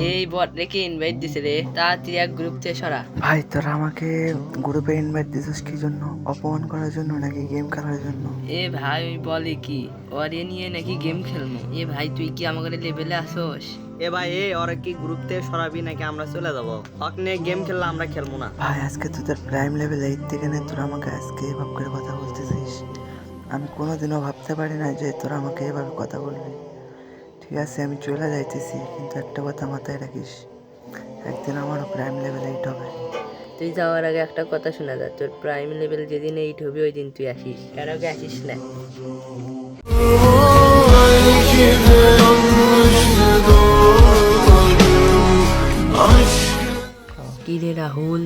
এই বট রেখে ইনভাইট দিছে রে, তাড়াতাড়ি এক গ্রুপ থেকে সরা। ভাই তোরা আমাকে গ্রুপে ইনভাইট দিছিস কি জন্য? অপমান করার জন্য নাকি গেম খেলার জন্য? এ ভাই ওই বলে কি ওরে নিয়ে নাকি গেম খেলবো। এ ভাই তুই কি আমাদের লেভেলে আসোস? এ ভাই ওরা কি গ্রুপ থেকে সরাবি নাকি আমরা চলে যাবো? হক নিয়ে গেম খেললে আমরা খেলবো না। ভাই আজকে তোদের প্রাইম লেভেল 8 থেকে নিয়ে তোরা আমাকে আজকে এভাবে করে কথা বলতেছিস। আমি কোনোদিনও ভাবতে পারি না যে তোরা আমাকে এভাবে কথা বলবি। ঠিক আছে আমি চলে যাইতেছি, কিন্তু একটা কথা মাথায় রাখিস, একদিন আমারও প্রাইম লেভেল 8 হবে। তুই যাওয়ার আগে একটা কথা শোনা যা, তোর প্রাইম লেভেল যেদিন 8 হবে ওই দিন তুই আসিস, এর আগে আসিস না। কি রে রাহুল,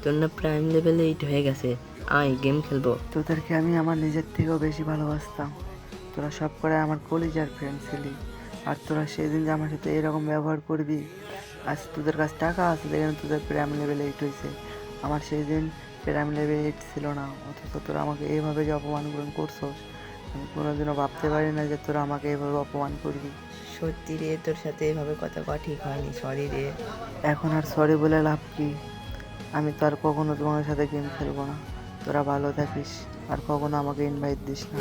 তোর না প্রাইম লেভেল 8 হয়ে গেছে, আয় গেম খেলবো। তোদেরকে আমি আমার নিজের থেকেও বেশি ভালোবাসতাম। তোরা সব করে আমার কলিজার ফ্রেন্ড ছিলি, আর তোরা সেদিন যে আমার সাথে এরকম ব্যবহার করবি। আজ তোদের কাছে টাকা আছে দেখেন তোদের প্রাইম লেভেল 8 হয়েছে, আমার সেই দিন প্রাইম লেভেল 8 ছিল না। অথচ তোরা আমাকে এইভাবে যে অপমান করছোস, আমি কোনোদিনও ভাবতে পারি না যে তোরা আমাকে এইভাবে অপমান করবি। সত্যি রে, তোর সাথে এভাবে কথা কওয়া ঠিক হয়নি, সরি রে। এখন আর সরি বলে লাভ কি? আমি তো আর কখনো তোমার সাথে গেম খেলবো না। তোরা ভালো থাকিস, আর কখনো আমাকে ইনভাইট দিস না।